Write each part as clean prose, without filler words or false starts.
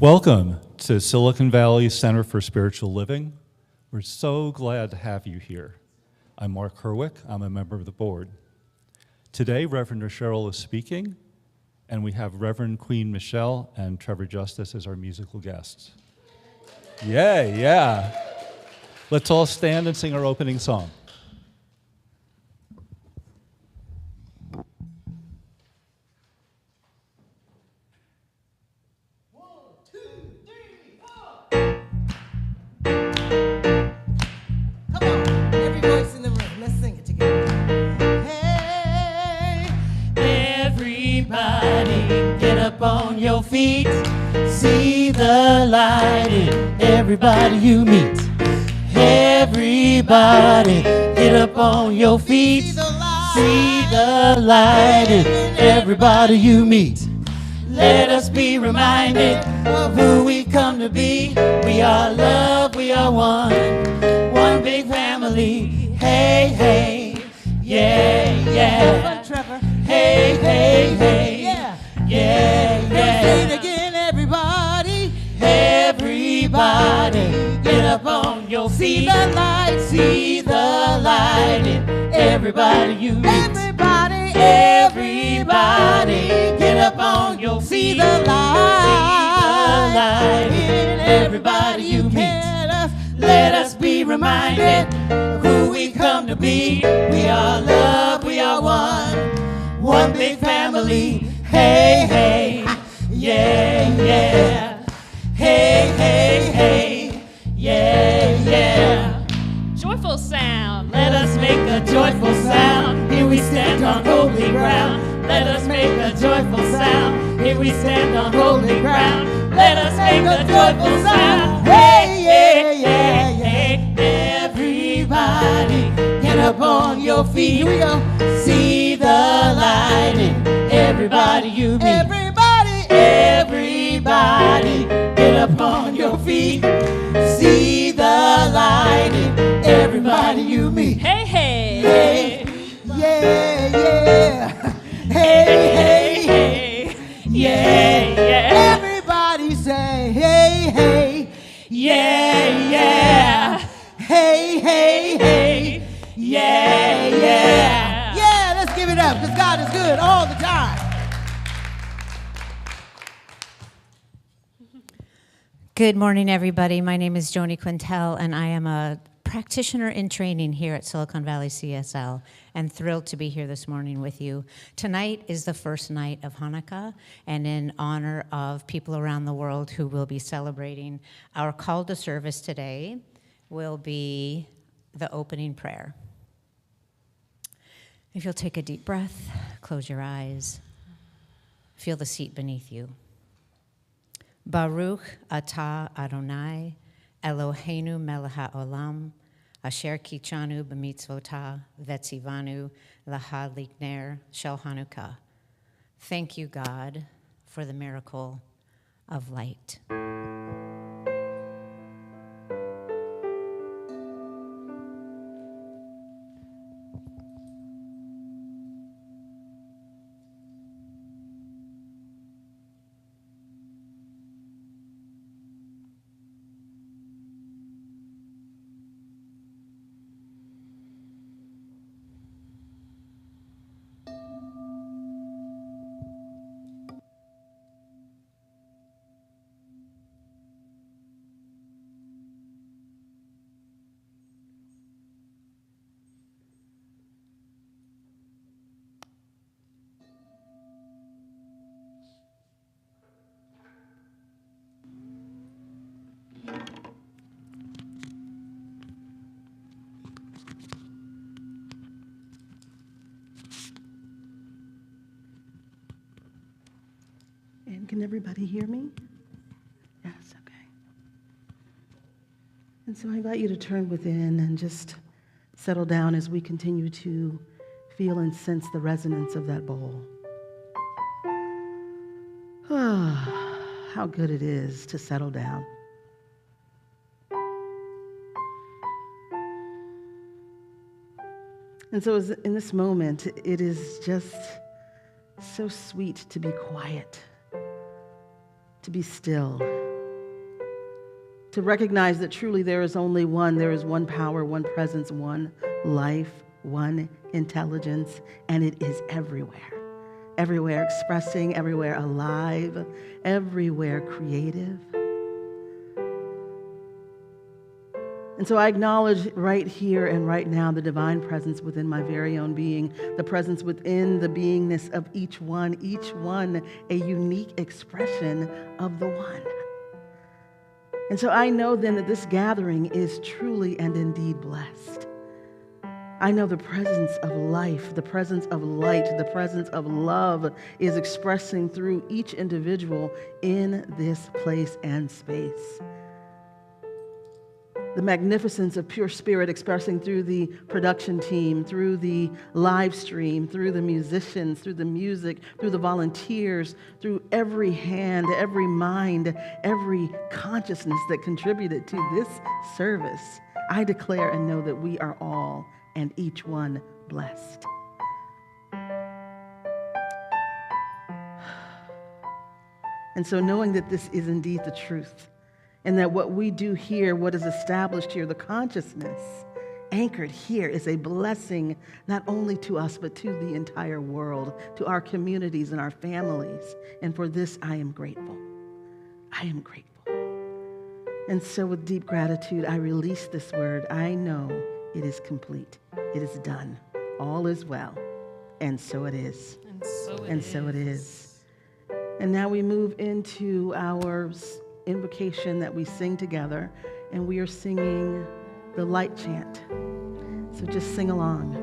Welcome to Silicon Valley Center for Spiritual Living. We're so glad to have you here. I'm Mark Herwick. I'm a member of the board. Today, Reverend Rasheryl is speaking, and we have Reverend Queen Michelle and Trevor Justice as our musical guests. Yay, yeah. Let's all stand and sing our opening song. On your feet, see the light in everybody you meet. Everybody, get up on your feet, see the light in everybody you meet. Let us be reminded of who we come to be. We are love, we are one big family. Hey, hey, yeah, yeah. Hey, hey, hey. Yeah, yeah. Say it again, everybody. Everybody, get up on your feet. See the light in everybody you meet. Everybody, get up on your feet. See the light in everybody you meet. Let us be reminded of who we come to be. We are love, we are one big family. Hey, hey, yeah, yeah. Hey, hey, hey, yeah, yeah. Joyful sound. Let us make a joyful sound. Here we stand on holy ground. Let us make a joyful sound. Here we stand on holy ground. Let us make a joyful sound. Hey, yeah, yeah, yeah. Everybody, get up on your feet. Here we go. See the light in everybody you meet. Everybody, get up on your feet. See the light in everybody you meet. Hey, hey. Hey, yeah, yeah. Hey, hey, hey. Yeah, yeah. Everybody say, hey, hey. Yeah, yeah. Hey, hey, hey. Yeah, yeah. Yeah, let's give it up, because God is good all the time. Good morning, everybody. My name is Joni Quintel, and I am a practitioner in training here at Silicon Valley CSL, and thrilled to be here this morning with you. Tonight is the first night of Hanukkah, and in honor of people around the world who will be celebrating, our call to service today will be the opening prayer. If you'll take a deep breath, close your eyes, feel the seat beneath you. Baruch atah Adonai, Eloheinu melech haolam, asher kichanu b'mitzvotah vetzivanu lahad likner shel Hanukkah. Thank you, God, for the miracle of light. And can everybody hear me? Yes, okay. And so I invite you to turn within and just settle down as we continue to feel and sense the resonance of that bowl. How good it is to settle down. And so in this moment, it is just so sweet to be quiet, to be still, to recognize that truly there is only one. There is one power, one presence, one life, one intelligence, and it is everywhere. Everywhere expressing, everywhere alive, everywhere creative. And so I acknowledge right here and right now the divine presence within my very own being, the presence within the beingness of each one a unique expression of the one. And so I know then that this gathering is truly and indeed blessed. I know the presence of life, the presence of light, the presence of love is expressing through each individual in this place and space. The magnificence of pure spirit expressing through the production team, through the live stream, through the musicians, through the music, through the volunteers, through every hand, every mind, every consciousness that contributed to this service. I declare and know that we are all and each one blessed. And so knowing that this is indeed the truth, and that what we do here, what is established here, the consciousness anchored here is a blessing not only to us, but to the entire world, to our communities and our families. And for this, I am grateful. I am grateful. And so with deep gratitude, I release this word. I know it is complete. It is done. All is well. And so it is. And so it is. And now we move into our invocation that we sing together, and we are singing the light chant. So just sing along.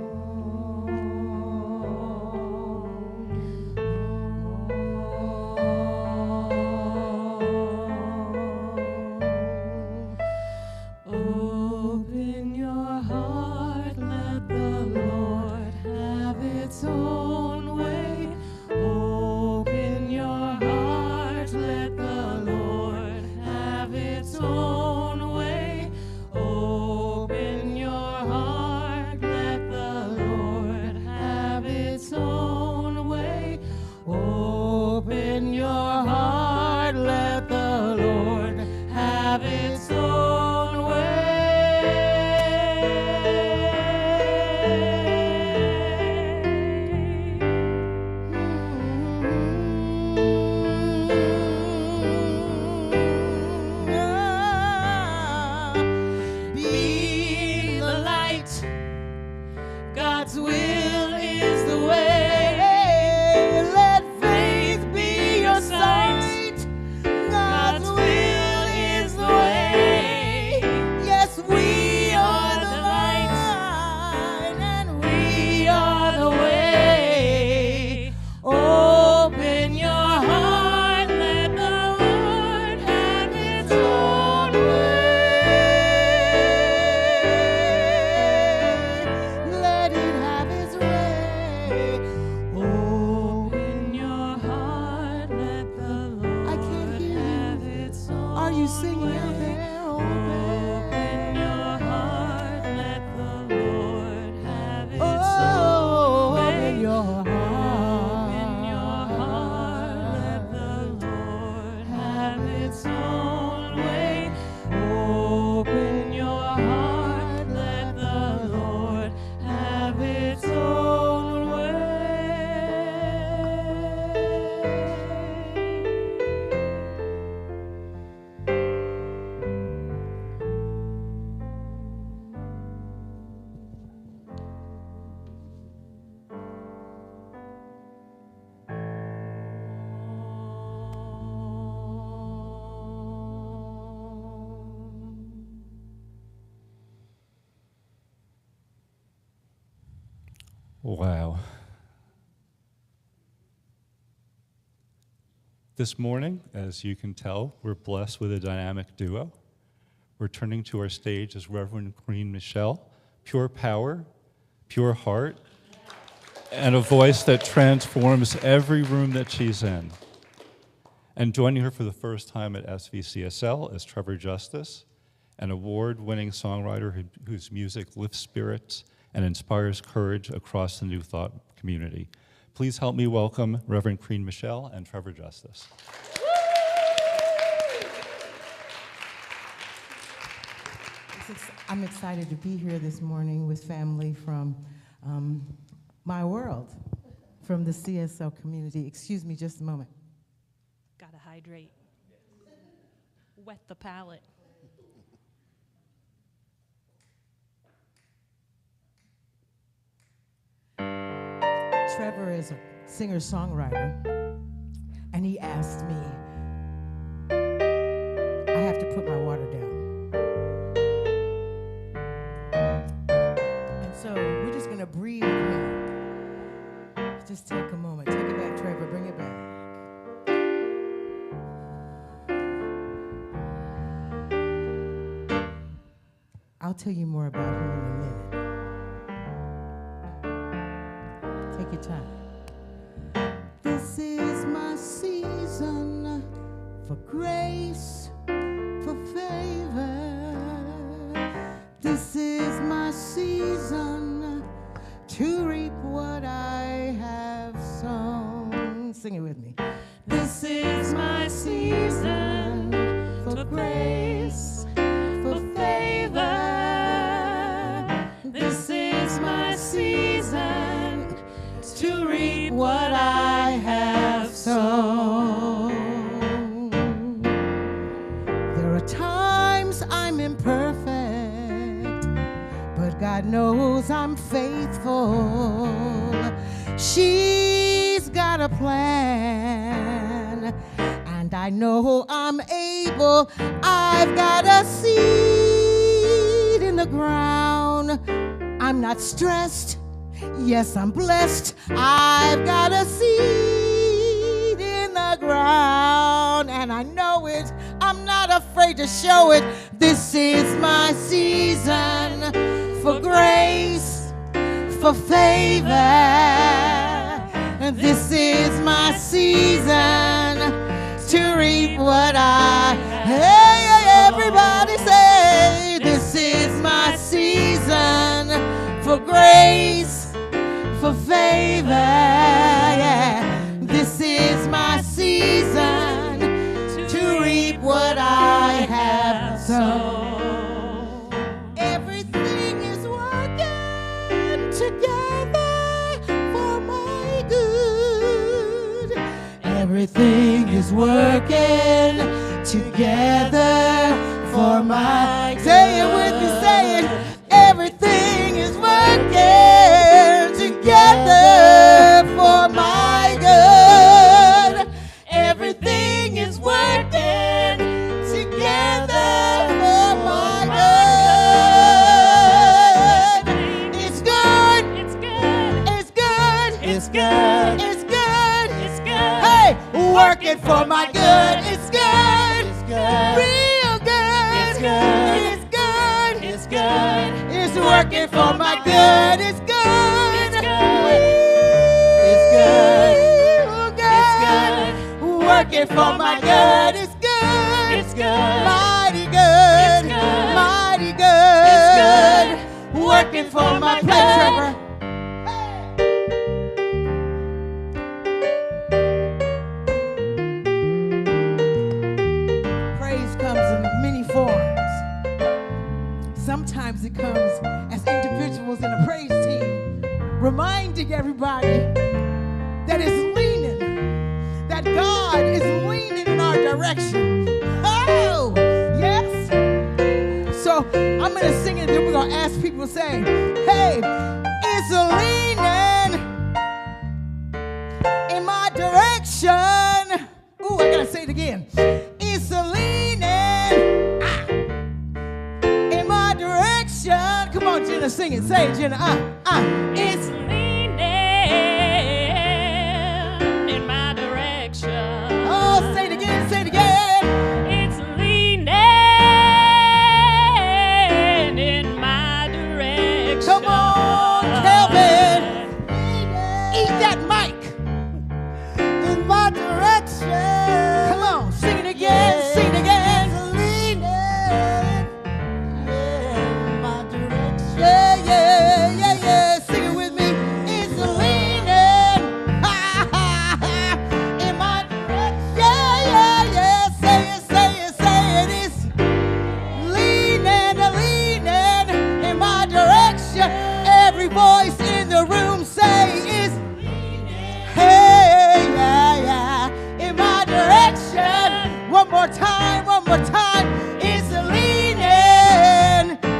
Open your heart, let the Lord have its own way. Open your heart, let the Lord have its own way. Open your heart, let the Lord have its own way. Open your heart, let the Lord have its own way. Be the light, God's will is the way. Let faith be your sight, God's will is the way. Yes, we are the light, and we are the way. Open your heart, let the Lord have its own way. Let it have its way. Open your heart, let the Lord have its own way. Are you singing out there? Open your heart, let the Lord have its own way. Open your heart. Open your heart, let the Lord have its own way. Open your heart, let the Lord have its own way. Wow. This morning, as you can tell, we're blessed with a dynamic duo. Returning to our stage is Reverend Queen Michelle, pure power, pure heart, and a voice that transforms every room that she's in. And joining her for the first time at SVCSL is Trevor Justice, an award-winning songwriter whose music lifts spirits and inspires courage across the New Thought community. Please help me welcome Reverend Queen Michelle and Trevor Justice. I'm excited to be here this morning with family from my world, from the CSL community. Excuse me just a moment. Gotta hydrate. Wet the palate. Trevor is a singer-songwriter, and he asked me, I have to put my water down. And so we're just going to breathe with him. Just take a moment. Take it back, Trevor. Bring it back. I'll tell you more about him in a minute. Take your time. This is my season for grace, for favor. This is my season to reap what I have sown. Sing it with me. This is my season for grace, for favor. This is my season to reap what I have sown. There are times I'm imperfect, but God knows I'm faithful. She's got a plan, and I know I'm able. I've got a seed in the ground. I'm not stressed. Yes, I'm blessed. I've got a seed in the ground, and I know it. I'm not afraid to show it. This is my season for grace, for favor. And this is my season to reap what I. Hey, everybody say, this is my season for grace, for favor, yeah. This is my season to reap what I have sown. Everything is working together for my good. Everything is working together for my. Say it with me, say it. Everything is working together for my good. Everything is working together for my good. It's good. It's good. It's good. It's good. It's good. It's good. Hey, working for my good. It's good. It's good. Real good. It's good. It's good. It's good. It's working for my good. It's good. It's good. It's good. It's good. Working for my good. It's good. It's good. Mighty good. It's good. Mighty good. It's good. Working for my good. Trevor. Praise comes in many forms. Sometimes it comes as individuals in a praise team, reminding everybody that it's leaning, that God is leaning in our direction. Oh, yes. So I'm going to sing it, then we're going to ask people to say, hey, it's leaning in my direction. Ooh, I got to say it again. It's leaning in my direction. Come on, Jenna, sing it. Say it, Jenna. It's leaning in my direction. Oh, say it again, say it again. It's leaning in my direction. Come on, Calvin. Eat that mic. In my direction. Come on, sing it again, sing it again. It's leaning in my direction. Yeah, yeah, yeah, yeah. Sing it with me. One more time, one more time. It's leaning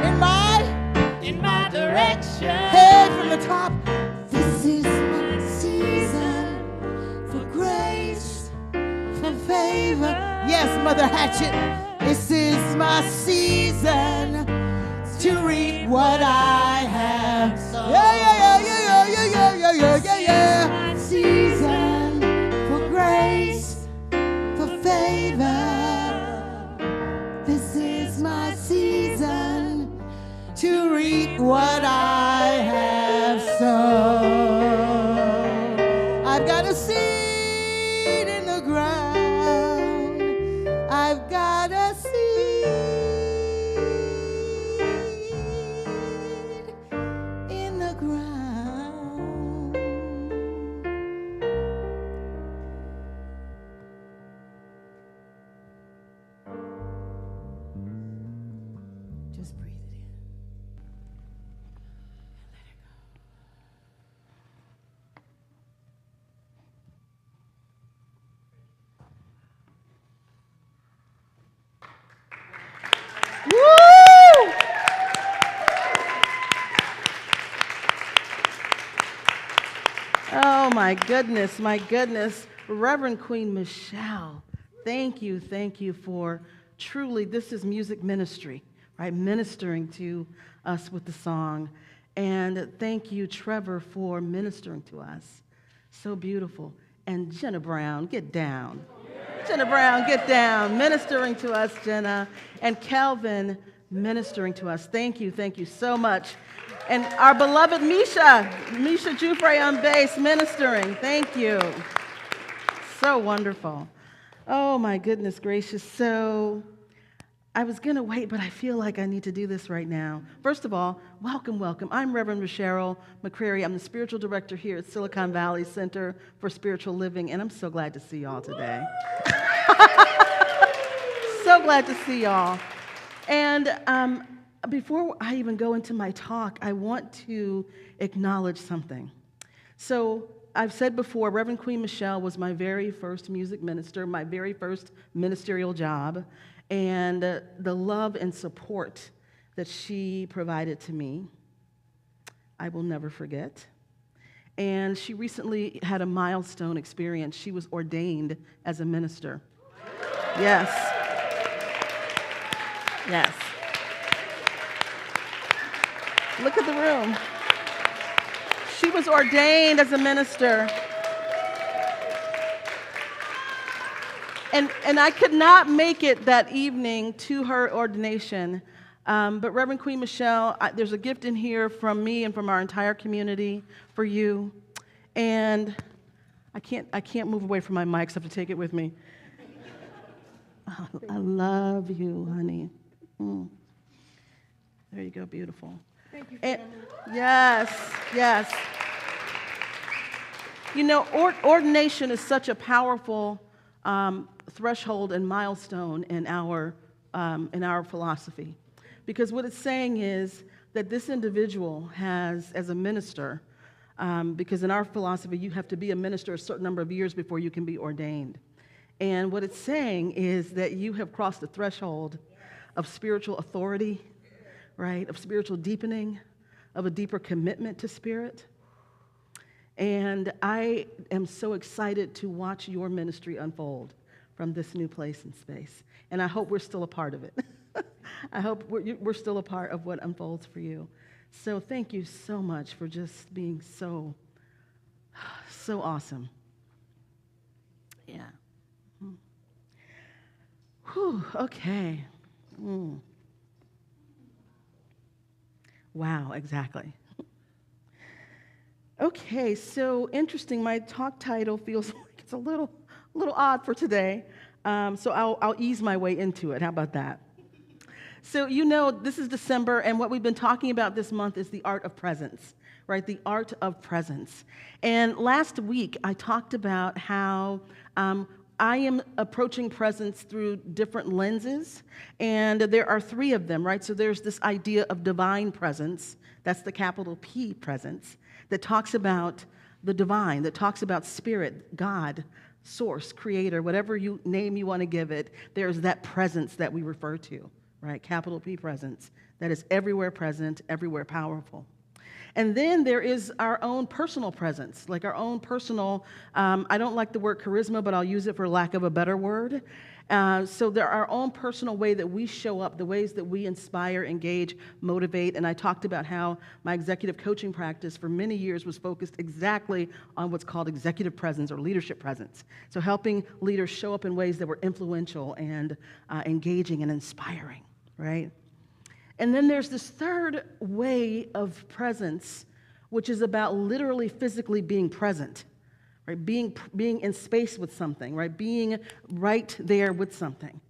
in my direction. Hey, from the top. This is my season for grace, for favor. Yes, Mother Hatchet. This is my season to reap what I have sown. Yeah. My season for grace, for favor. This is my season to reap what I have sown. I've got a seed in the ground. I've got a seed in the ground. Just breathe it in. Woo! Oh, my goodness, my goodness. Reverend Queen Michelle, thank you for truly, this is music ministry, right? Ministering to us with the song. And thank you, Trevor, for ministering to us. So beautiful. And Jenna Brown, get down. Jenna Brown, get down. Ministering to us, Jenna. And Calvin, ministering to us. Thank you so much. And our beloved Misha Jufre on bass, ministering. Thank you. So wonderful. Oh, my goodness gracious. So I was going to wait, but I feel like I need to do this right now. First of all, welcome. I'm Reverend Rasheryl McCreary. I'm the spiritual director here at Silicon Valley Center for Spiritual Living, and I'm so glad to see y'all today. So glad to see y'all. And before I even go into my talk, I want to acknowledge something. So I've said before, Reverend Queen Michelle was my very first music minister, my very first ministerial job, and the love and support that she provided to me, I will never forget. And she recently had a milestone experience. She was ordained as a minister. Yes. Look at the room. She was ordained as a minister. And I could not make it that evening to her ordination. But Reverend Queen Michelle, there's a gift in here from me and from our entire community for you. And I can't move away from my mic, so I have to take it with me. Oh, I love you, honey. There you go, beautiful. Thank you, family. Yes. You know, ordination is such a powerful threshold and milestone in our philosophy, because what it's saying is that this individual has, as a minister, because in our philosophy you have to be a minister a certain number of years before you can be ordained, and what it's saying is that you have crossed the threshold of spiritual authority, right? Of spiritual deepening, of a deeper commitment to spirit. And I am so excited to watch your ministry unfold from this new place and space. And I hope we're still a part of it. I hope we're still a part of what unfolds for you. So thank you so much for just being so awesome. Yeah. Whew, okay. Wow, exactly. Okay, so interesting. My talk title feels like it's a little odd for today, so I'll ease my way into it. How about that? So you know, this is December, and what we've been talking about this month is the art of presence, right? The art of presence. And last week, I talked about how I am approaching presence through different lenses, and there are 3 of them, right? So there's this idea of divine presence, that's the capital P presence, that talks about the divine, that talks about spirit, God, source, creator, whatever name you want to give it, there's that presence that we refer to, right? Capital P presence, that is everywhere present, everywhere powerful. And then there is our own personal presence, like our own personal, I don't like the word charisma, but I'll use it for lack of a better word. So there are our own personal way that we show up, the ways that we inspire, engage, motivate. And I talked about how my executive coaching practice for many years was focused exactly on what's called executive presence or leadership presence. So helping leaders show up in ways that were influential and engaging and inspiring, right? And then there's this third way of presence, which is about literally physically being present, right? Being in space with something, right? Being right there with something,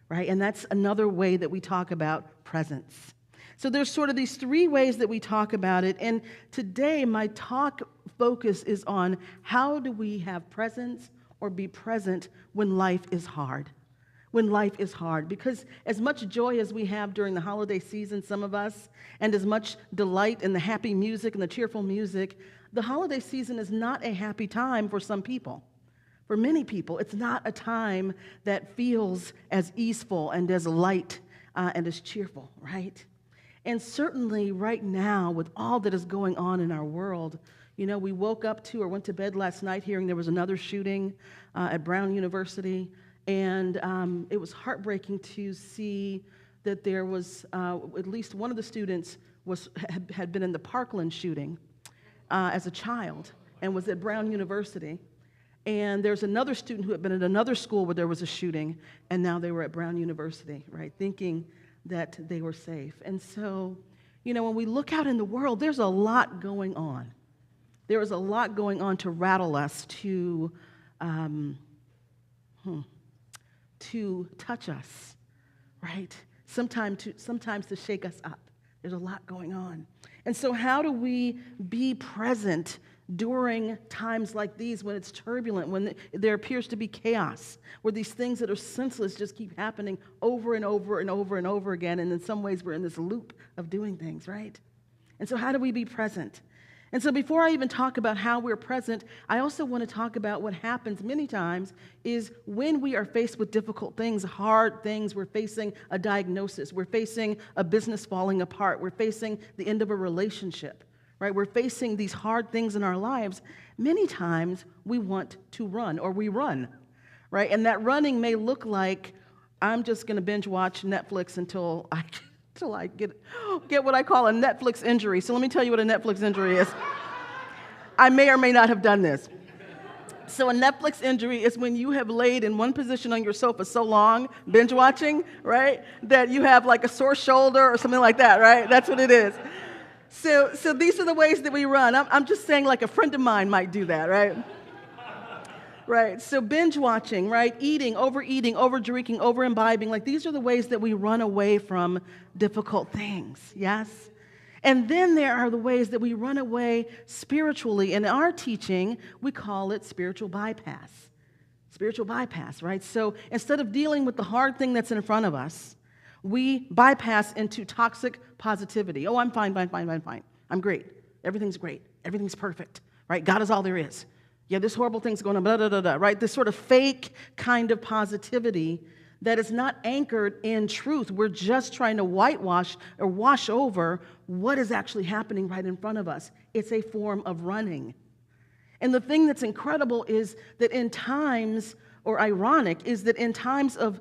right? And that's another way that we talk about presence. So there's sort of these three ways that we talk about it. And today my talk focus is on how do we have presence or be present when life is hard. When life is hard, because as much joy as we have during the holiday season, some of us, and as much delight in the happy music and the cheerful music, the holiday season is not a happy time for some people. For many people, it's not a time that feels as easeful and as light and as cheerful, right? And certainly right now, with all that is going on in our world, you know, we woke up to or went to bed last night hearing there was another shooting at Brown University. And it was heartbreaking to see that there was at least one of the students had been in the Parkland shooting as a child and was at Brown University. And there's another student who had been at another school where there was a shooting, and now they were at Brown University, right, thinking that they were safe. And so, you know, when we look out in the world, there's a lot going on. There is a lot going on to rattle us, to touch us, right? Sometimes to shake us up. There's a lot going on. And so how do we be present during times like these when it's turbulent, when there appears to be chaos, where these things that are senseless just keep happening over and over and over and over again, and in some ways we're in this loop of doing things, right? And so how do we be present? And so before I even talk about how we're present, I also want to talk about what happens many times is when we are faced with difficult things, hard things, we're facing a diagnosis, we're facing a business falling apart, we're facing the end of a relationship, right? We're facing these hard things in our lives. Many times we want to run, or we run, right? And that running may look like, I'm just going to binge watch Netflix until I get what I call a Netflix injury. So let me tell you what a Netflix injury is. I may or may not have done this. So a Netflix injury is when you have laid in one position on your sofa so long, binge watching, right, that you have like a sore shoulder or something like that, right? That's what it is. So these are the ways that we run. I'm just saying like a friend of mine might do that, right? Right, so binge watching, right, eating, over-drinking, over-imbibing, like these are the ways that we run away from difficult things, yes? And then there are the ways that we run away spiritually. In our teaching, we call it spiritual bypass. Spiritual bypass, right? So instead of dealing with the hard thing that's in front of us, we bypass into toxic positivity. Oh, I'm fine. I'm great. Everything's great. Everything's perfect, right? God is all there is. Yeah, this horrible thing's going on, blah, blah, blah, blah, right? This sort of fake kind of positivity that is not anchored in truth. We're just trying to whitewash or wash over what is actually happening right in front of us. It's a form of running. And the thing that's incredible is that in times, or ironic, is that in times of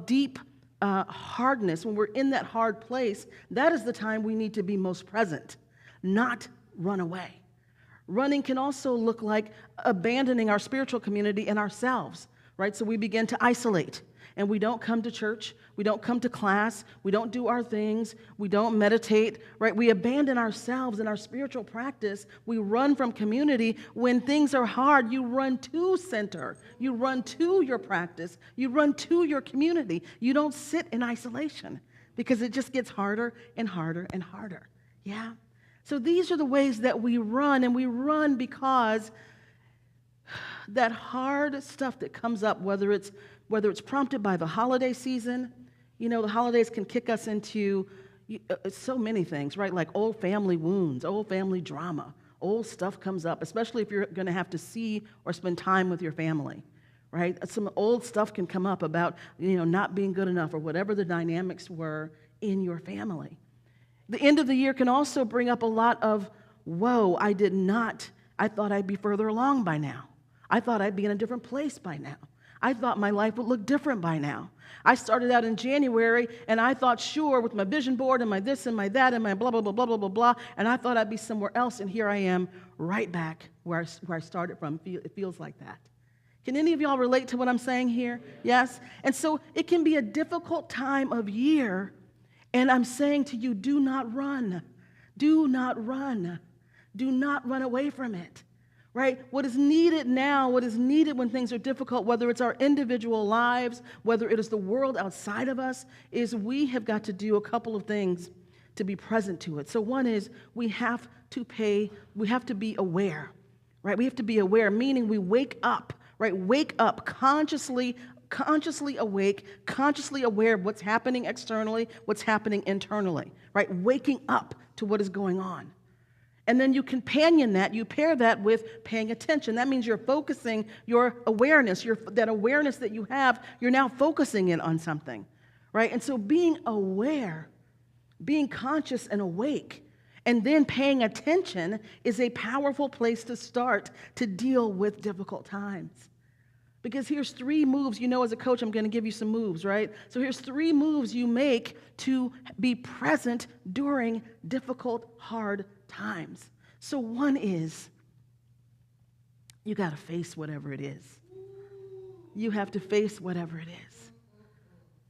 deep hardness, when we're in that hard place, that is the time we need to be most present, not run away. Running can also look like abandoning our spiritual community and ourselves, right? So we begin to isolate, and we don't come to church, we don't come to class, we don't do our things, we don't meditate, right? We abandon ourselves in our spiritual practice. We run from community. When things are hard, you run to center. You run to your practice. You run to your community. You don't sit in isolation because it just gets harder and harder and harder, yeah? So these are the ways that we run, and we run because that hard stuff that comes up, whether it's prompted by the holiday season, you know, the holidays can kick us into so many things, right? Like old family wounds, old family drama, old stuff comes up, especially if you're going to have to see or spend time with your family, right? Some old stuff can come up about, not being good enough or whatever the dynamics were in your family. The end of the year can also bring up a lot of, whoa, I thought I'd be further along by now. I thought I'd be in a different place by now. I thought my life would look different by now. I started out in January, and I thought, sure, with my vision board and my this and my that and my blah, blah, blah, blah, blah, blah, blah, and I thought I'd be somewhere else, and here I am right back where I started from. It feels like that. Can any of y'all relate to what I'm saying here? Yes? And so it can be a difficult time of year, and I'm saying to you, do not run. Do not run. Do not run away from it. Right? What is needed now, what is needed when things are difficult, whether it's our individual lives, whether it is the world outside of us, is we have got to do a couple of things to be present to it. So one is we have to be aware, right? We have to be aware, meaning we wake up, right? Wake up, consciously awake, consciously aware of what's happening externally, what's happening internally, right? Waking up to what is going on. And then you companion that, you pair that with paying attention. That means you're focusing your awareness, that awareness that you have, you're now focusing it on something, right? And so being aware, being conscious and awake, and then paying attention is a powerful place to start to deal with difficult times. Because here's 3 moves. As a coach, I'm going to give you some moves, right? So here's 3 moves you make to be present during difficult, hard times. So one is you got to face whatever it is. You have to face whatever it is,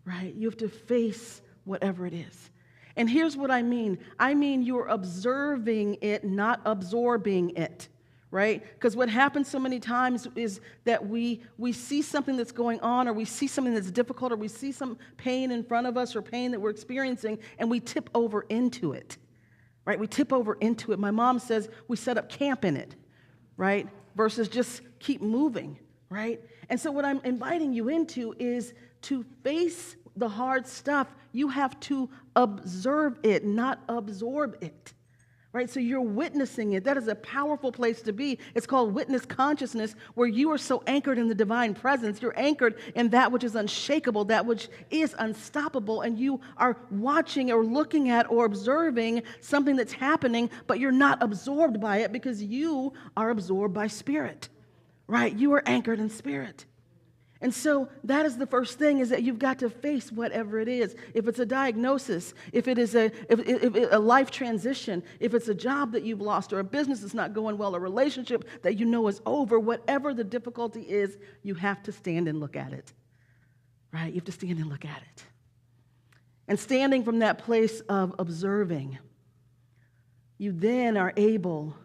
right? You have to face whatever it is. And here's what I mean. I mean you're observing it, not absorbing it. Right? Because what happens so many times is that we see something that's going on, or we see something that's difficult, or we see some pain in front of us or pain that we're experiencing, and we tip over into it. Right? We tip over into it. My mom says we set up camp in it, right? Versus just keep moving, right? And so what I'm inviting you into is to face the hard stuff. You have to observe it, not absorb it. Right? So you're witnessing it. That is a powerful place to be. It's called witness consciousness, where you are so anchored in the divine presence. You're anchored in that which is unshakable, that which is unstoppable, and you are watching or looking at or observing something that's happening, but you're not absorbed by it because you are absorbed by spirit. Right? You are anchored in spirit. And so that is the first thing, is that you've got to face whatever it is. If it's a diagnosis, if it is a life transition, if it's a job that you've lost, or a business that's not going well, a relationship that you know is over, whatever the difficulty is, you have to stand and look at it. Right? You have to stand and look at it. And standing from that place of observing, you then are able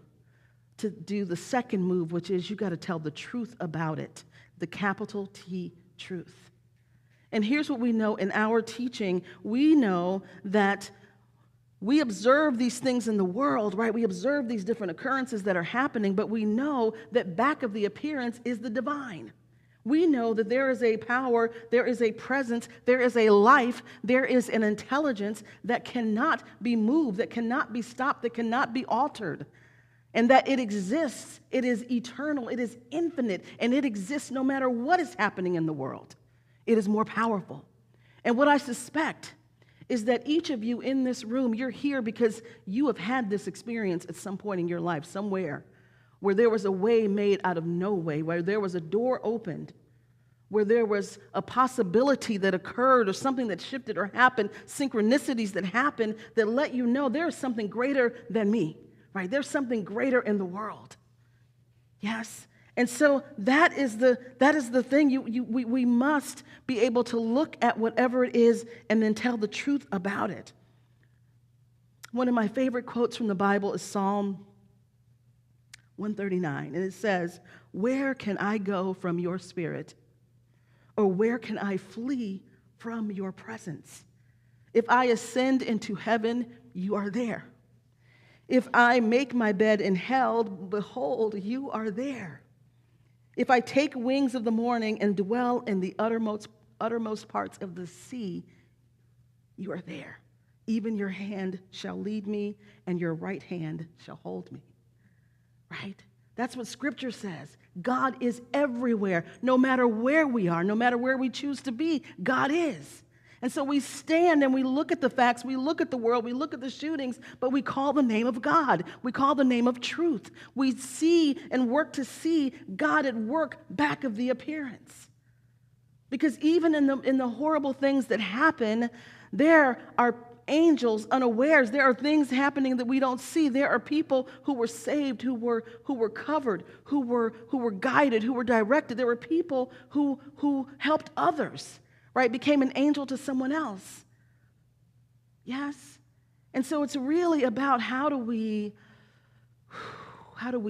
to do the second move, which is you got to tell the truth about it. The capital T, truth. And here's what we know in our teaching. We know that we observe these things in the world, right? We observe these different occurrences that are happening, but we know that back of the appearance is the divine. We know that there is a power, there is a presence, there is a life, there is an intelligence that cannot be moved, that cannot be stopped, that cannot be altered. And that it exists, it is eternal, it is infinite, and it exists no matter what is happening in the world. It is more powerful. And what I suspect is that each of you in this room, you're here because you have had this experience at some point in your life, somewhere, where there was a way made out of no way, where there was a door opened, where there was a possibility that occurred, or something that shifted or happened, synchronicities that happened that let you know there is something greater than me. Right? There's something greater in the world. Yes? And so that is the thing. We must be able to look at whatever it is and then tell the truth about it. One of my favorite quotes from the Bible is Psalm 139. And it says, "Where can I go from your spirit? Or where can I flee from your presence? If I ascend into heaven, you are there. If I make my bed in hell, behold, you are there. If I take wings of the morning and dwell in the uttermost parts of the sea, you are there. Even your hand shall lead me, and your right hand shall hold me." Right? That's what Scripture says. God is everywhere. No matter where we are, no matter where we choose to be, God is. And so we stand and we look at the facts, we look at the world, we look at the shootings, but we call the name of God. We call the name of truth. We see and work to see God at work back of the appearance. Because even in the horrible things that happen, there are angels unawares. There are things happening that we don't see. There are people who were saved, who were covered, who were guided, who were directed. There were people who helped others, right? Became an angel to someone else. Yes? And so it's really about how do we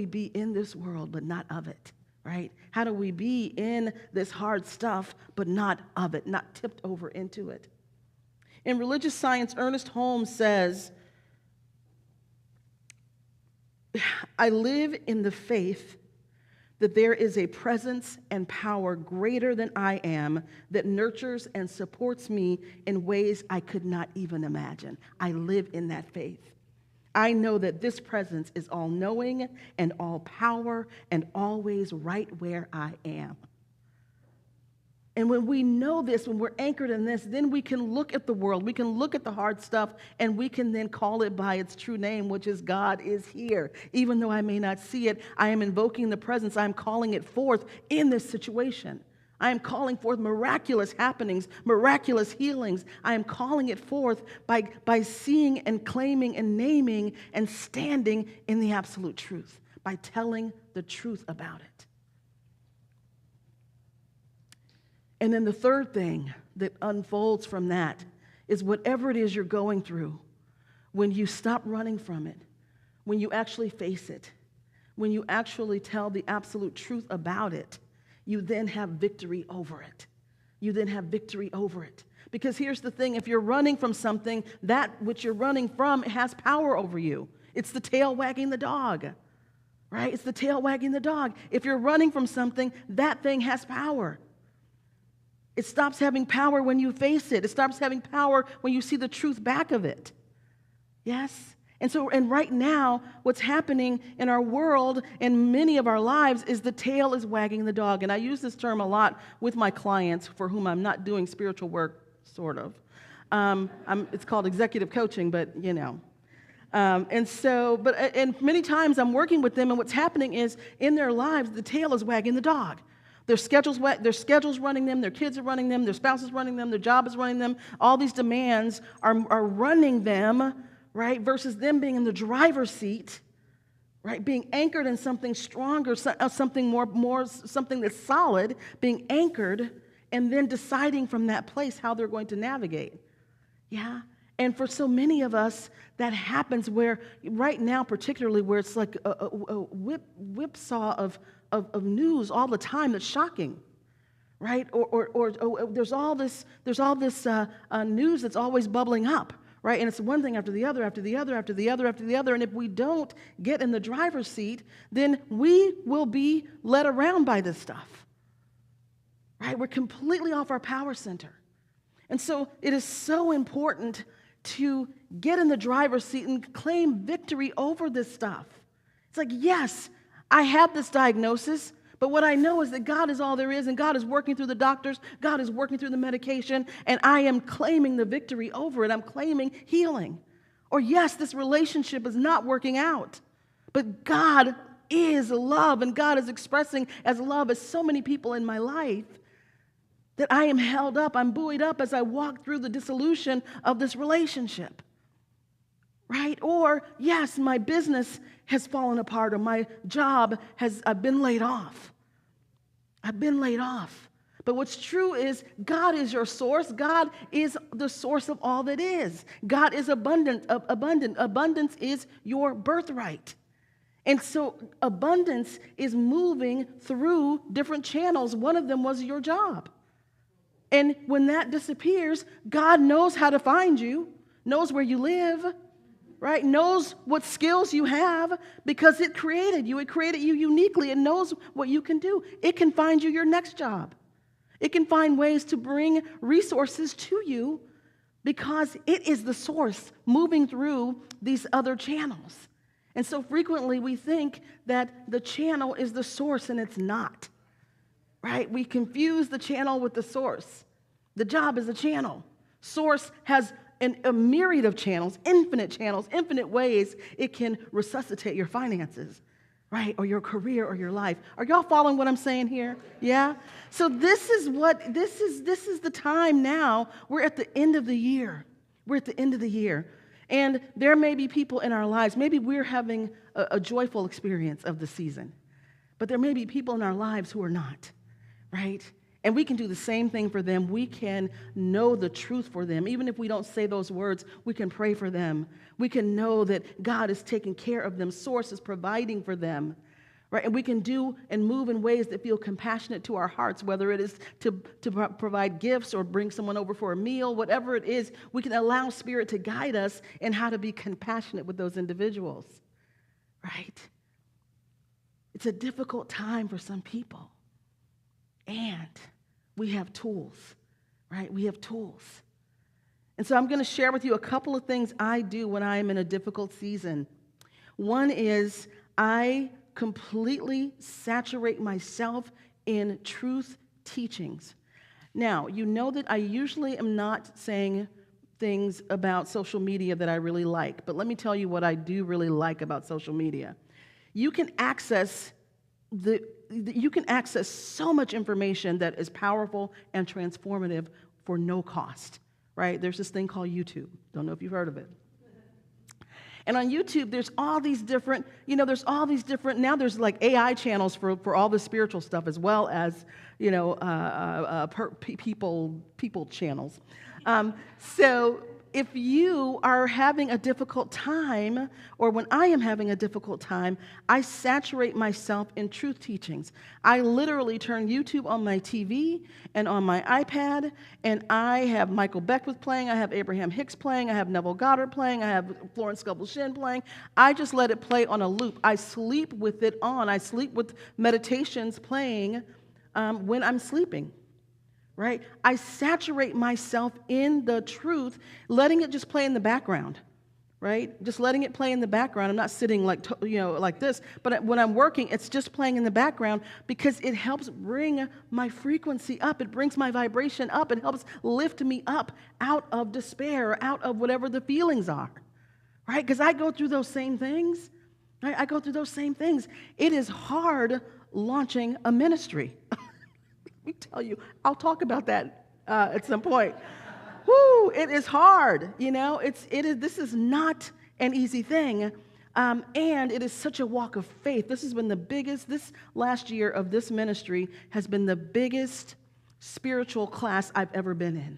be in this world but not of it, right? How do we be in this hard stuff but not of it, not tipped over into it? In religious science, Ernest Holmes says, I live in the faith that there is a presence and power greater than I am that nurtures and supports me in ways I could not even imagine. I live in that faith. I know that this presence is all-knowing and all-power and always right where I am. And when we know this, when we're anchored in this, then we can look at the world, we can look at the hard stuff, and we can then call it by its true name, which is God is here. Even though I may not see it, I am invoking the presence. I am calling it forth in this situation. I am calling forth miraculous happenings, miraculous healings. I am calling it forth by seeing and claiming and naming and standing in the absolute truth, by telling the truth about it. And then the third thing that unfolds from that is whatever it is you're going through, when you stop running from it, when you actually face it, when you actually tell the absolute truth about it, you then have victory over it. You then have victory over it. Because here's the thing, if you're running from something, that which you're running from has power over you. It's the tail wagging the dog, right? It's the tail wagging the dog. If you're running from something, that thing has power. It stops having power when you face it. It stops having power when you see the truth back of it. Yes? And right now, what's happening in our world and many of our lives is the tail is wagging the dog. And I use this term a lot with my clients for whom I'm not doing spiritual work, sort of. It's called executive coaching, but you know. And many times I'm working with them, and what's happening is in their lives, the tail is wagging the dog. Their schedule's running them, their kids are running them, their spouse is running them, their job is running them. All these demands are running them, right? Versus them being in the driver's seat, right? Being anchored in something stronger, something more, something that's solid, being anchored, and then deciding from that place how they're going to navigate. Yeah? And for so many of us, that happens where, right now particularly, where it's like a whipsaw of news all the time that's shocking, right? Or there's all this news that's always bubbling up, right? And it's one thing after the other, after the other, after the other, after the other. And if we don't get in the driver's seat, then we will be led around by this stuff, right? We're completely off our power center. And so it is so important to get in the driver's seat and claim victory over this stuff. It's like, yes, I have this diagnosis, but what I know is that God is all there is, and God is working through the doctors, God is working through the medication, and I am claiming the victory over it. I'm claiming healing. Or yes, this relationship is not working out, but God is love, and God is expressing as love as so many people in my life that I am held up, I'm buoyed up as I walk through the dissolution of this relationship, right? Or, yes, my business has fallen apart, or my job I've been laid off. I've been laid off. But what's true is God is your source. God is the source of all that is. God is abundant. Abundance is your birthright. And so abundance is moving through different channels. One of them was your job. And when that disappears, God knows how to find you, knows where you live, right? Knows what skills you have because it created you. It created you uniquely. It knows what you can do. It can find you your next job. It can find ways to bring resources to you because it is the source moving through these other channels. And so frequently we think that the channel is the source, and it's not, right? We confuse the channel with the source. The job is the channel. Source has a myriad of channels, infinite ways it can resuscitate your finances, right? Or your career or your life. Are y'all following what I'm saying here? Yeah? So this is the time now. We're at the end of the year. And there may be people in our lives, maybe we're having a joyful experience of the season, but there may be people in our lives who are not, right? And we can do the same thing for them. We can know the truth for them. Even if we don't say those words, we can pray for them. We can know that God is taking care of them. Source is providing for them, right? And we can do and move in ways that feel compassionate to our hearts, whether it is to provide gifts or bring someone over for a meal, whatever it is, we can allow Spirit to guide us in how to be compassionate with those individuals, right? It's a difficult time for some people. And we have tools, right? We have tools. And so I'm going to share with you a couple of things I do when I am in a difficult season. One is I completely saturate myself in truth teachings. Now, you know that I usually am not saying things about social media that I really like, but let me tell you what I do really like about social media. You can access so much information that is powerful and transformative for no cost, right? There's this thing called YouTube. Don't know if you've heard of it. And on YouTube, there's all these different, now there's like AI channels for all the spiritual stuff as well as, people channels. So if you are having a difficult time, or when I am having a difficult time, I saturate myself in truth teachings. I literally turn YouTube on my TV and on my iPad, and I have Michael Beckwith playing, I have Abraham Hicks playing, I have Neville Goddard playing, I have Florence Scovel Shinn playing. I just let it play on a loop. I sleep with it on. I sleep with meditations playing when I'm sleeping. Right? I saturate myself in the truth, letting it just play in the background, right? Just letting it play in the background. I'm not sitting like this, but when I'm working, it's just playing in the background because it helps bring my frequency up. It brings my vibration up. It helps lift me up out of despair, out of whatever the feelings are, right? Because I go through those same things. Right? I go through those same things. It is hard launching a ministry. Let me tell you, I'll talk about that at some point. Woo, it is hard, this is not an easy thing, and it is such a walk of faith. This last year of this ministry has been the biggest spiritual class I've ever been in,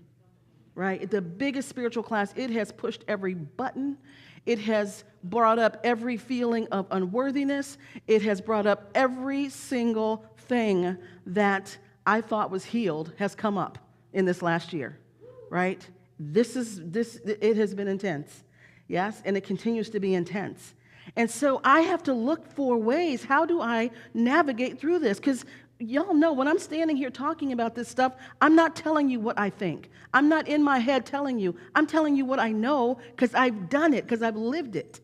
right? The biggest spiritual class. It has pushed every button. It has brought up every feeling of unworthiness. It has brought up every single thing that I thought was healed has come up in this last year, right? It has been intense, yes, and it continues to be intense. And so I have to look for ways, how do I navigate through this? Because y'all know when I'm standing here talking about this stuff, I'm not telling you what I think. I'm not in my head telling you. I'm telling you what I know because I've done it, because I've lived it,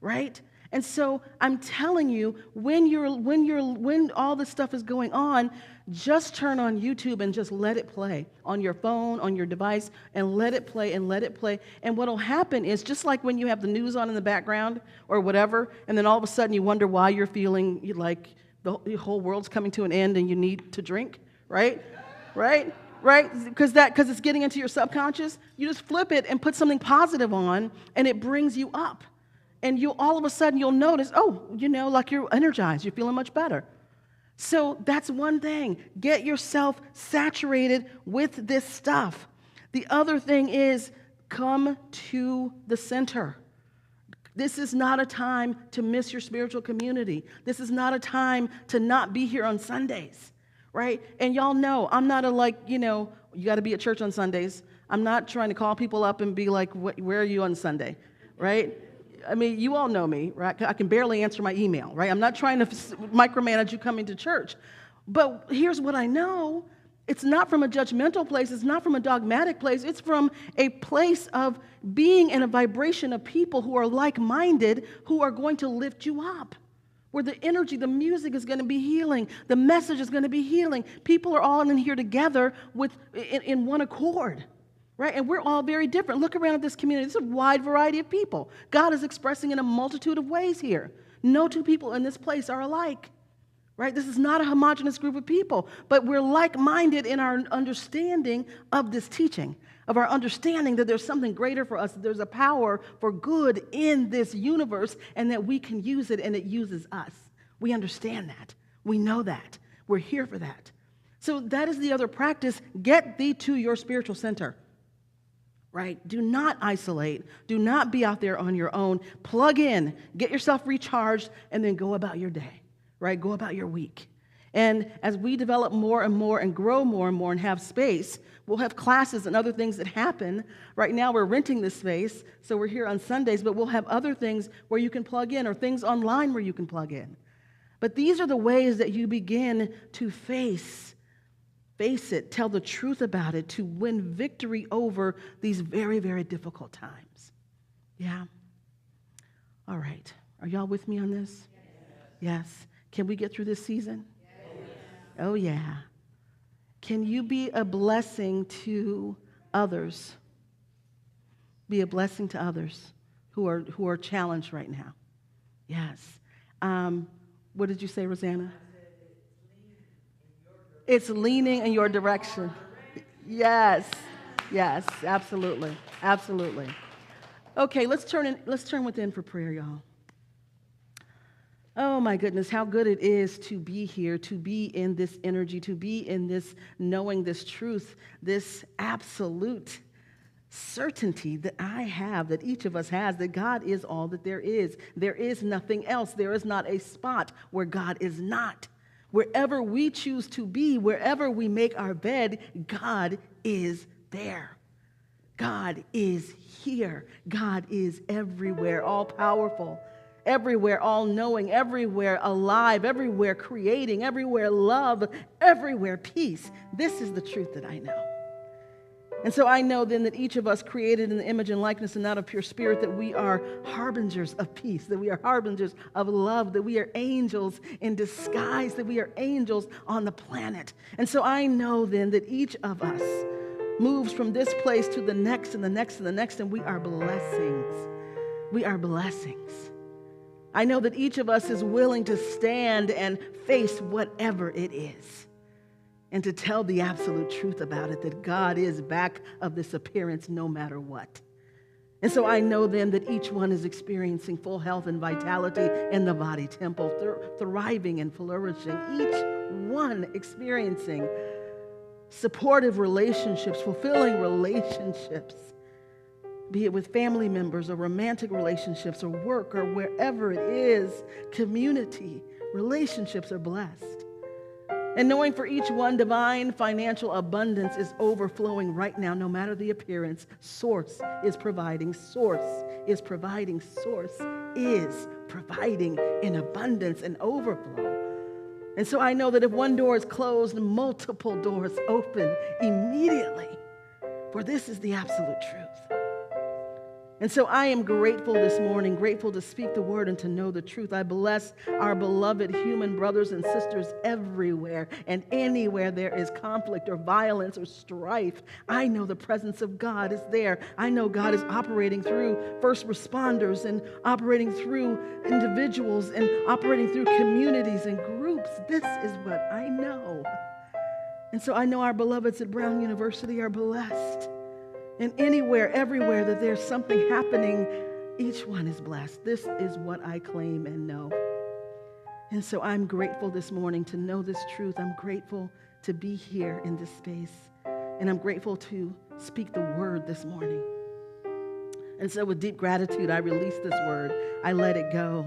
right? And so I'm telling you, when all this stuff is going on, just turn on YouTube and just let it play on your phone, on your device, and let it play and let it play. And what will happen is, just like when you have the news on in the background or whatever, and then all of a sudden you wonder why you're feeling like the whole world's coming to an end and you need to drink, right? Right? Because it's getting into your subconscious. You just flip it and put something positive on, and it brings you up. And all of a sudden you'll notice, like you're energized, you're feeling much better. So that's one thing. Get yourself saturated with this stuff. The other thing is, come to the center. This is not a time to miss your spiritual community. This is not a time to not be here on Sundays, right? And y'all know, I'm not you got to be at church on Sundays. I'm not trying to call people up and be like, where are you on Sunday, right? I mean, you all know me, right? I can barely answer my email, right? I'm not trying to micromanage you coming to church. But here's what I know. It's not from a judgmental place. It's not from a dogmatic place. It's from a place of being in a vibration of people who are like-minded, who are going to lift you up, where the energy, the music is going to be healing. The message is going to be healing. People are all in here together in one accord, right? And we're all very different. Look around at this community. It's a wide variety of people. God is expressing in a multitude of ways here. No two people in this place are alike. Right? This is not a homogenous group of people, but we're like-minded in our understanding of this teaching, of our understanding that there's something greater for us, that there's a power for good in this universe, and that we can use it, and it uses us. We understand that. We know that. We're here for that. So that is the other practice. Get thee to your spiritual center. Right? Do not isolate. Do not be out there on your own. Plug in. Get yourself recharged, and then go about your day. Right? Go about your week. And as we develop more and more and grow more and more and have space, we'll have classes and other things that happen. Right now we're renting this space, so we're here on Sundays, but we'll have other things where you can plug in or things online where you can plug in. But these are the ways that you begin to face it, tell the truth about it, to win victory over these very, very difficult times. Yeah? All right. Are y'all with me on this? Yes. Can we get through this season? Yes. Oh, yeah. Can you be a blessing to others? Be a blessing to others who are challenged right now. Yes. What did you say, Rosanna? It's leaning in your direction. Yes. Yes, absolutely. Absolutely. Okay, let's turn within for prayer, y'all. Oh my goodness, how good it is to be here, to be in this energy, to be in this knowing this truth, this absolute certainty that I have, that each of us has, that God is all that there is. There is nothing else. There is not a spot where God is not. Wherever we choose to be, wherever we make our bed, God is there. God is here. God is everywhere, all powerful. Everywhere, all-knowing, everywhere alive, everywhere creating, everywhere love, everywhere peace. This is the truth that I know. And so I know then that each of us created in the image and likeness and not of pure spirit, that we are harbingers of peace, that we are harbingers of love, that we are angels in disguise, that we are angels on the planet. And so I know then that each of us moves from this place to the next and the next and the next, and we are blessings. We are blessings. I know that each of us is willing to stand and face whatever it is and to tell the absolute truth about it, that God is back of this appearance no matter what. And so I know then that each one is experiencing full health and vitality in the body temple, thriving and flourishing, each one experiencing supportive relationships, fulfilling relationships, be it with family members or romantic relationships or work or wherever it is, community, relationships are blessed. And knowing for each one, divine financial abundance is overflowing right now, no matter the appearance. Source is providing, source is providing, source is providing in abundance and overflow. And so I know that if one door is closed, multiple doors open immediately, for this is the absolute truth. And so I am grateful this morning, grateful to speak the word and to know the truth. I bless our beloved human brothers and sisters everywhere and anywhere there is conflict or violence or strife. I know the presence of God is there. I know God is operating through first responders and operating through individuals and operating through communities and groups. This is what I know. And so I know our beloveds at Brown University are blessed. And anywhere, everywhere that there's something happening, each one is blessed. This is what I claim and know. And so I'm grateful this morning to know this truth. I'm grateful to be here in this space. And I'm grateful to speak the word this morning. And so with deep gratitude, I release this word. I let it go.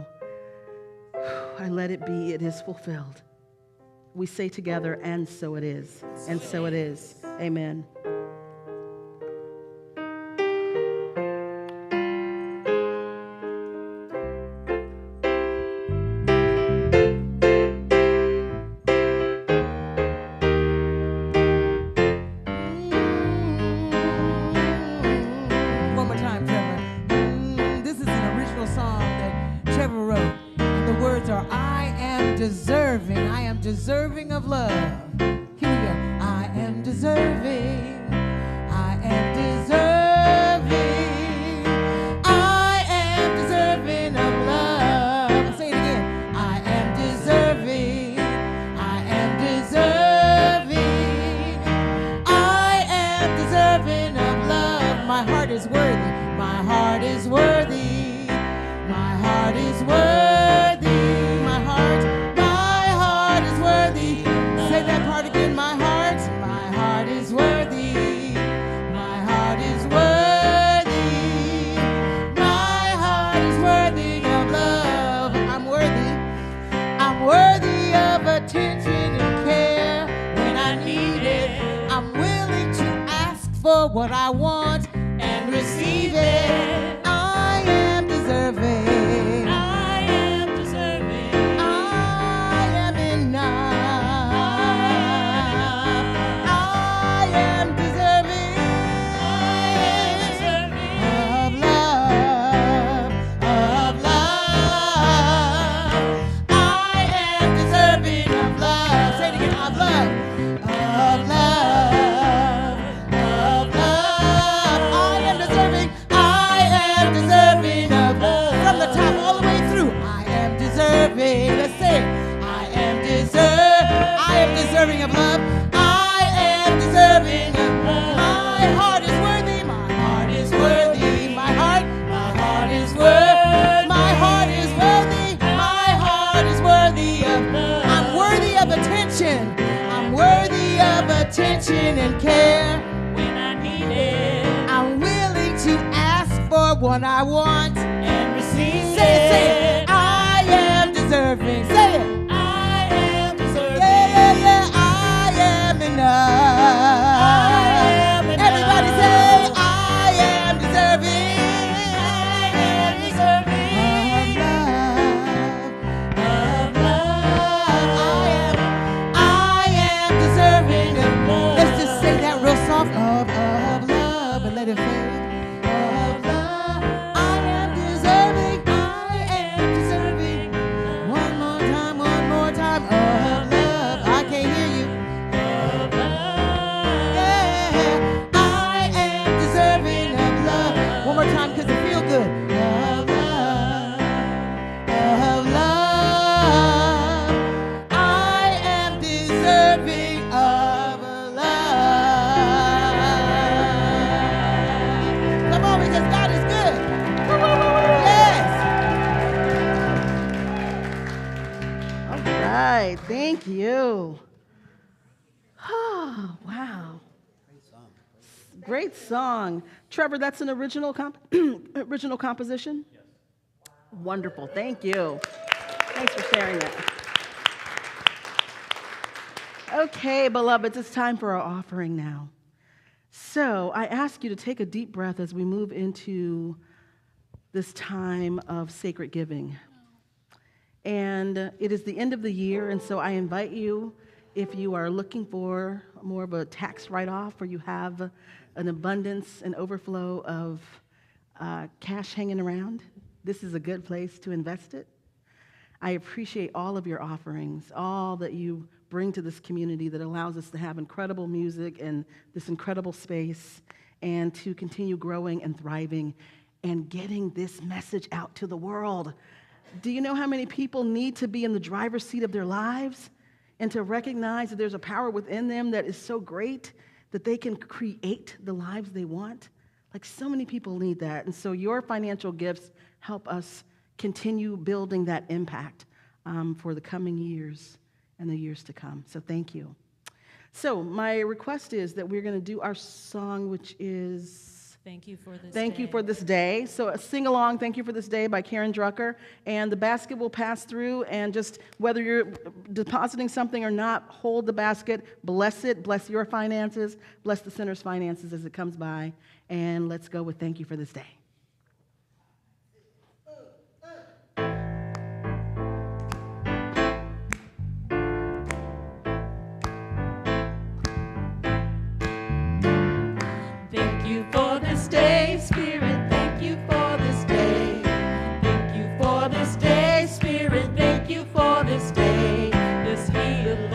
I let it be. It is fulfilled. We say together, and so it is. And so it is. Amen. deserving of love. Here we go. I am deserving. I am deserving. I am deserving of love. Say it again. I am deserving. I am deserving. I am deserving of love. My heart is worthy. My heart is worthy. My heart is worthy. My heart is worthy. Say that part again. My heart is worthy. My heart is worthy. My heart is worthy of love. I'm worthy. I'm worthy of attention and care when I need it. I'm willing to ask for what I want and receive it. I am deserving. I am deserving. I am enough. I am deserving. Of love. Of love. I am deserving of love. Say it again. Of love. Of love. Of love. I am deserving. I am deserving of love. From the top all the way through. I am deserving. Let's say it. I am deserving of love. I am deserving of love. My heart is worthy. My heart is worthy. My heart is worthy. My heart is worthy. My heart is worthy of love. I'm worthy of attention. I'm worthy of attention and care. When I need it. I'm willing to ask for what I want. And receive Say it. I am deserving. Say it. I am deserving. Yeah. I am enough. I am enough. Everybody say, I am deserving. I am deserving. Of love. I am deserving of love. Let's just say that real soft. Of love. And let it fade. Of love. I am deserving. I am deserving. One more time. Of love. I can't hear you. Yeah. I am deserving of love. One more time because it feels good. Of love. Of love. I am deserving of love. Come on, because God is good. Yes. All right. Thank you. Oh, wow. Great song. Trevor, that's an original original composition? Yes. Wonderful. Thank you. Thanks for sharing that. Okay, beloveds, it's time for our offering now. So I ask you to take a deep breath as we move into this time of sacred giving. And it is the end of the year, and so I invite you, if you are looking for more of a tax write-off or you have an abundance and overflow of cash hanging around, this is a good place to invest it. I appreciate all of your offerings, all that you bring to this community that allows us to have incredible music and this incredible space and to continue growing and thriving and getting this message out to the world. Do you know how many people need to be in the driver's seat of their lives and to recognize that there's a power within them that is so great that they can create the lives they want? Like, so many people need that. And so your financial gifts help us continue building that impact for the coming years and the years to come. So thank you. So my request is that we're going to do our song, which is Thank You for This Day. Thank You for This Day. So a sing-along, Thank You for This Day by Karen Drucker. And the basket will pass through, and just whether you're depositing something or not, hold the basket, bless it, bless your finances, bless the sinner's finances as it comes by. And let's go with Thank You for This Day. Thank you for this day, Spirit. Thank you for this day. Thank you for this day, Spirit. Thank you for this day. This healing.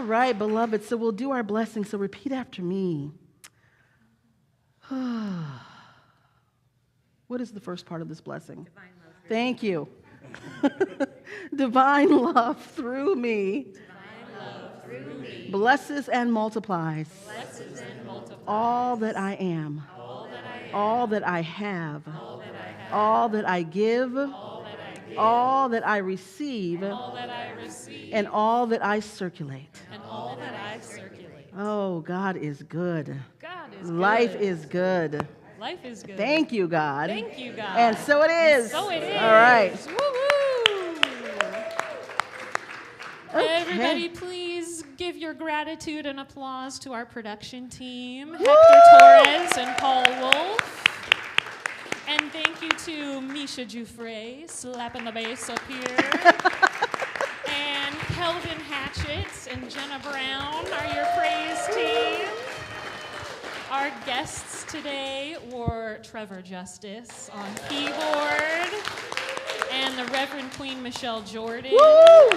right, beloved. So we'll do our blessing. So repeat after me. What is the first part of this blessing? Divine love through Thank you. Divine love through me. Blesses and multiplies. All that I am. All that I have. All that I give. All that I receive. And all that I circulate. Oh, God is good. God is Life good. is good. Life is good. Thank you, God. Thank you, God. And so it is. So it is. All right. Woo-woo. Okay. Everybody, please give your gratitude and applause to our production team, Woo! Hector Torres and Paul Wolf. And thank you to Misha Jufre, slapping the bass up here. And Kelvin Hatchett and Jenna Brown are your praise team. Our guests today were Trevor Justice on keyboard and the Reverend Queen Michelle Jordan. Woo!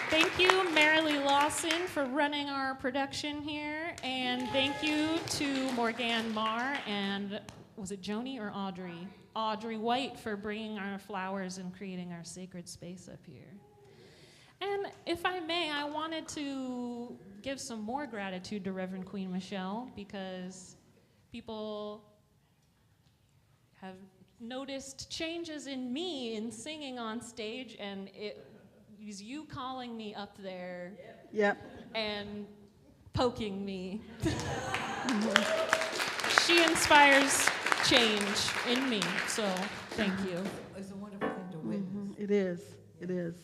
Thank you, Marilee Lawson, for running our production here. And thank you to Morgan Marr and, was it Joni or Audrey? Audrey White for bringing our flowers and creating our sacred space up here. And if I may, I wanted to give some more gratitude to Reverend Queen Michelle because people have noticed changes in me in singing on stage, and it was you calling me up there and poking me. She inspires change in me, so thank you. It's a wonderful thing to witness. It is. It is.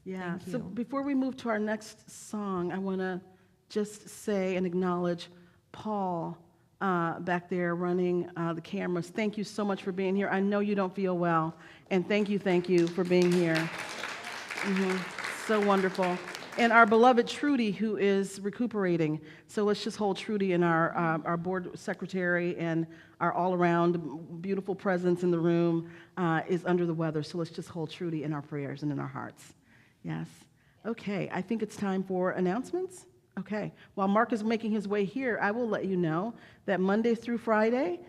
Yeah. Thank So you. before we move to our next song, I want to just say and acknowledge Paul back there running the cameras. Thank you so much for being here. I know you don't feel well, and thank you for being here. So wonderful. And our beloved Trudy, who is recuperating. So let's just hold Trudy in our board secretary, and our all-around beautiful presence in the room is under the weather. So let's just hold Trudy in our prayers and in our hearts. Yes. Okay, I think it's time for announcements. Okay. While Mark is making his way here, I will let you know that Monday through Friday,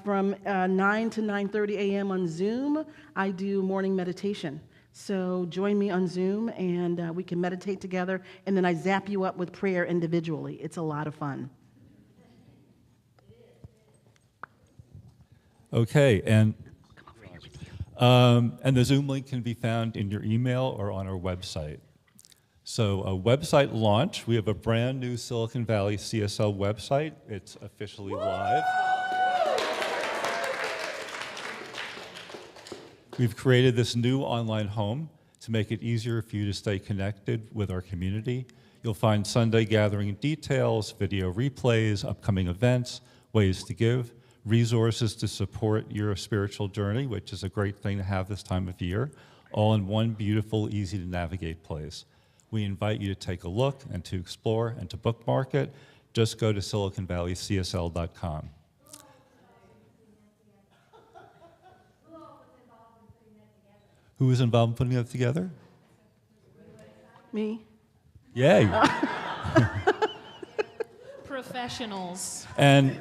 from 9 to 9:30 a.m. on Zoom, I do morning meditation. So join me on Zoom, and we can meditate together, and then I zap you up with prayer individually. It's a lot of fun. Okay, and the Zoom link can be found in your email or on our website. So a website launch, we have a brand new Silicon Valley CSL website. It's officially live. We've created this new online home to make it easier for you to stay connected with our community. You'll find Sunday gathering details, video replays, upcoming events, ways to give, resources to support your spiritual journey, which is a great thing to have this time of year, all in one beautiful, easy to navigate place. We invite you to take a look and to explore and to bookmark it. Just go to SiliconValleyCSL.com. Who was involved in putting that together? Me? Yay. Professionals. And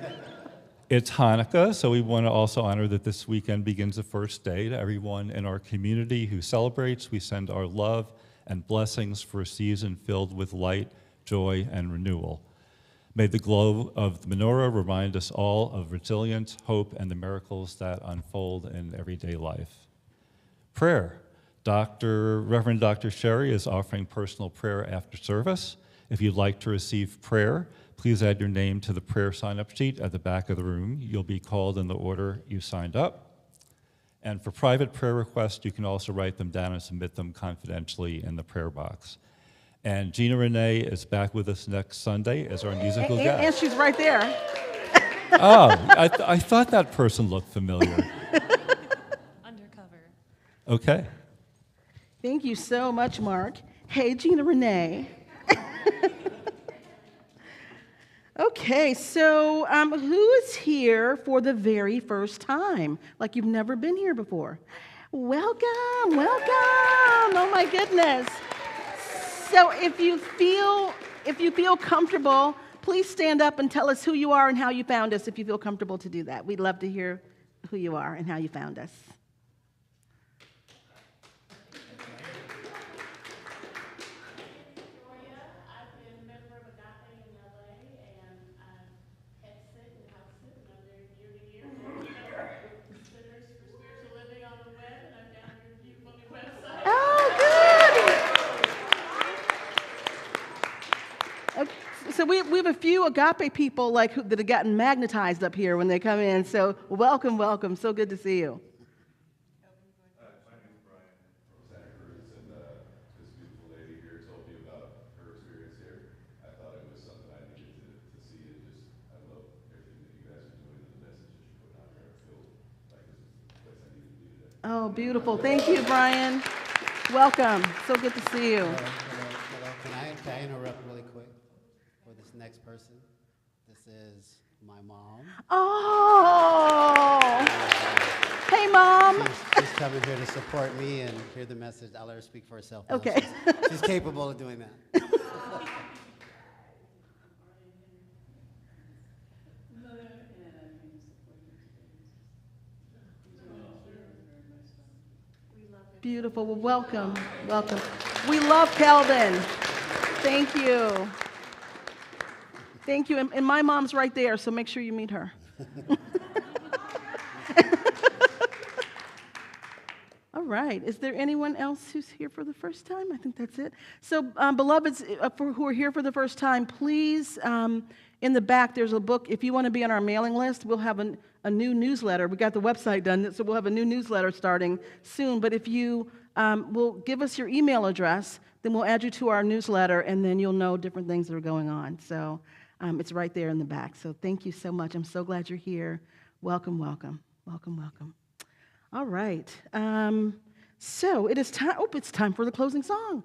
it's Hanukkah, so we want to also honor that this weekend begins the first day. To everyone in our community who celebrates, we send our love and blessings for a season filled with light, joy, and renewal. May the glow of the menorah remind us all of resilience, hope, and the miracles that unfold in everyday life. Prayer. Reverend Dr. Sherry is offering personal prayer after service. If you'd like to receive prayer, please add your name to the prayer sign-up sheet at the back of the room. You'll be called in the order you signed up. And for private prayer requests, you can also write them down and submit them confidentially in the prayer box. And Gina Renee is back with us next Sunday as our musical guest. And she's right there. Oh, I thought that person looked familiar. Okay. Thank you so much, Mark. Hey, Gina Renee. Okay, so who is here for the very first time? Like you've never been here before? Welcome, welcome. Oh my goodness. So if you feel comfortable, please stand up and tell us who you are and how you found us if you feel comfortable to do that. We'd love to hear who you are and how you found us. So we have a few agape people that have gotten magnetized up here when they come in. So welcome, welcome. So good to see you. My name is Brian from Santa Cruz, and this beautiful lady here told me about her experience here. I thought it was something I needed to see, and I love everything that you guys are doing and the message that you're putting out there. I feel like this is the place I need to be today. Oh, beautiful. Thank you, Brian. Welcome. So good to see you. Hello. Can I interrupt really quick for this next person? This is my mom. Oh. Hey, Mom. She's coming here to support me and hear the message. I'll let her speak for herself. though. Okay. She's capable of doing that. Beautiful. Well, welcome. Welcome. We love Calvin. Thank you. Thank you. And my mom's right there, so make sure you meet her. All right. Is there anyone else who's here for the first time? I think that's it. So, beloveds who are here for the first time, please, in the back, there's a book. If you want to be on our mailing list, we'll have a new newsletter. We got the website done, so we'll have a new newsletter starting soon. But if you will give us your email address, then we'll add you to our newsletter, and then you'll know different things that are going on. So it's right there in the back. So thank you so much. I'm so glad you're here. Welcome, welcome, welcome, welcome. All right. So it is time. Oh, it's time for the closing song.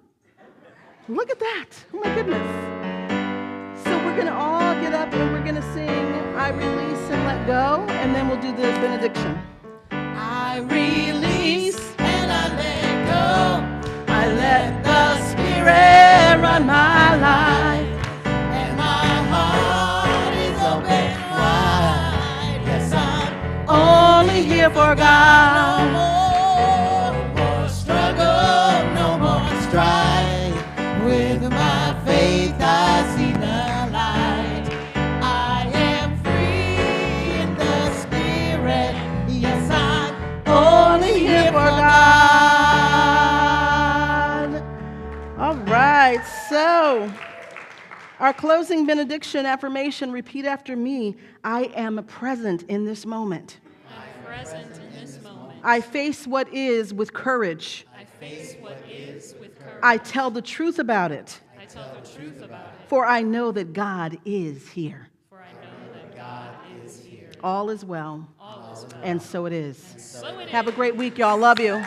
Look at that. Oh, my goodness. So we're going to all get up and we're going to sing I Release and Let Go, and then we'll do the benediction. I release and I let go. I let the Spirit run my life, and my heart is open wide. Yes, I'm only here for God. No more struggle, no more strife. With my faith I see the light. I am free in the Spirit. Yes, I'm only here for God. All right. So our closing benediction affirmation, repeat after me. I am present in this moment. I'm present in this moment. I face what is with courage. I face what is with courage. I tell the truth about it, I tell the truth about it, for I know that God is here. for I know that God is here. All is well, All is well. and so it is. So it Have a is. great week, y'all. Love you.